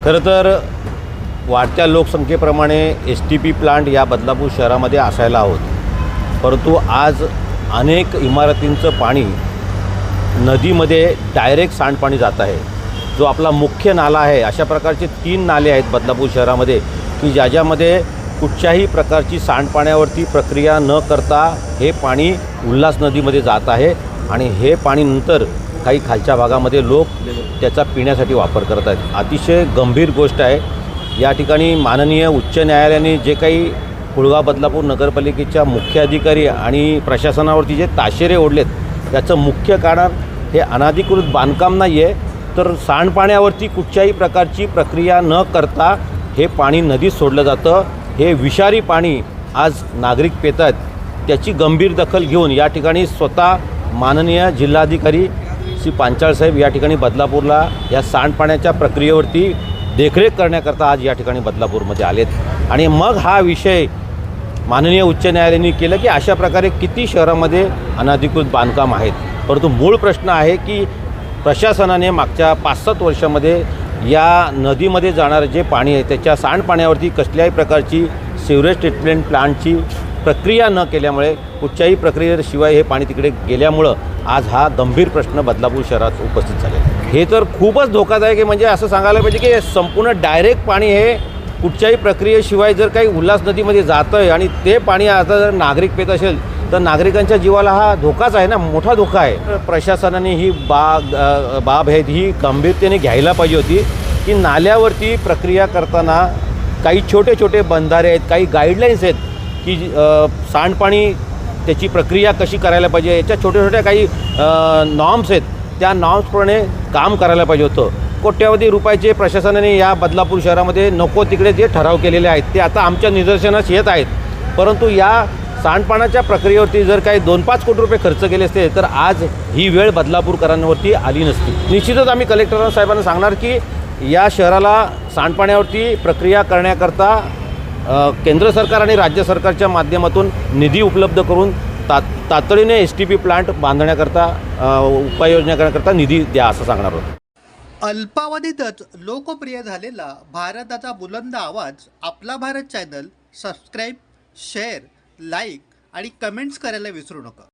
खरं तर वाढत्या लोकसंख्येप्रमाणे एस-टी-पी प्लांट या बदलापूर शहरामध्ये असायला हवं, परंतु आज अनेक इमारतींचं पाणी नदीमध्ये डायरेक्ट सांडपाणी जात आहे. जो आपला मुख्य नाला आहे, अशा प्रकारचे 3 नाले आहेत बदलापूर शहरामध्ये की ज्यामध्ये कुठच्याही प्रकारची सांडपाण्यावरती प्रक्रिया न करता हे पाणी उल्हास नदीमध्ये जात आहे आणि हे पाणी नंतर काही खालच्या भागामध्ये लोक त्याचा पिण्यासाठी वापर करत आहेत. अतिशय गंभीर गोष्ट आहे. या ठिकाणी माननीय उच्च न्यायालयाने जे काही कुळगाव बदलापूर नगरपालिकेच्या मुख्य अधिकारी आणि प्रशासनावरती जे ताशेरे ओढलेत याचं मुख्य कारण हे अनधिकृत बांधकाम नाही आहे, तर सांडपाण्यावरती कुठच्याही प्रकारची प्रक्रिया न करता हे पाणी नदीत सोडलं जातं. हे विषारी पाणी आज नागरिक पित आहेत. त्याची गंभीर दखल घेऊन या ठिकाणी स्वतः माननीय जिल्हाधिकारी श्री पांचाळसाहेब या ठिकाणी बदलापूरला या सांडपाण्याच्या प्रक्रियेवरती देखरेख करण्याकरता आज या ठिकाणी बदलापूरमध्ये आलेत आणि मग हा विषय माननीय उच्च न्यायालयाने केलं की अशा प्रकारे किती शहरामध्ये अनधिकृत बांधकाम आहेत. परंतु मूळ प्रश्न आहे की प्रशासनाने मागच्या 5-7 वर्षामध्ये या नदीमध्ये जाणारं जे पाणी आहे त्याच्या सांडपाण्यावरती कसल्याही प्रकारची सिवरेज ट्रीटमेंट प्लांटची प्रक्रिया न केल्यामुळे कुठच्याही प्रक्रियेशिवाय हे पाणी तिकडे गेल्यामुळं आज हा गंभीर प्रश्न बदलापूर शहरात उपस्थित झाले. हे तर खूपच धोकादायक आहे. म्हणजे असं सांगायला पाहिजे की संपूर्ण डायरेक्ट पाणी हे कुठच्याही प्रक्रियेशिवाय जर काही उल्हास नदीमध्ये जातं आहे आणि ते पाणी आता जर नागरिक पित असेल तर नागरिकांच्या जीवाला हा धोकाच आहे ना, मोठा धोका आहे. प्रशासनाने ही बाब आहे ही गंभीरतेने घ्यायला पाहिजे होती की नाल्यावरती प्रक्रिया करताना काही छोटे छोटे बंधारे आहेत, काही गाईडलाईन्स आहेत की सांडपाणी त्याची प्रक्रिया कशी करायला पाहिजे, याच्या छोट्या छोट्या काही नॉर्म्स आहेत. त्या नॉर्म्सप्रमाणे काम करायला पाहिजे होतं. कोट्यावधी रुपयाचे प्रशासनाने या बदलापूर शहरामध्ये नको तिकडे जे ठराव केलेले आहेत ते आता आमच्या निदर्शनास येत आहेत. परंतु या सांडपाण्याच्या प्रक्रियेवरती जर काही 2-5 कोटी रुपये खर्च केले असते तर आज ही वेळ बदलापूरकरांवरती आली नसती. निश्चितच आम्ही कलेक्टर साहेबांना सांगणार की या शहराला सांडपाण्यावरती प्रक्रिया करण्याकरता केंद्र सरकार आणि राज्य सरकारच्या माध्यमातून निधी उपलब्ध करून तातडीने एस-टी-पी प्लांट बांधण्याकरता उपाययोजना करण्याकरता निधी द्या असं सांगणार होतं. अल्पावधीतच लोकप्रिय झालेला भारताचा बुलंद आवाज आपला Bharat channel subscribe, share, like आणि कमेंट्स करायला विसरू नका.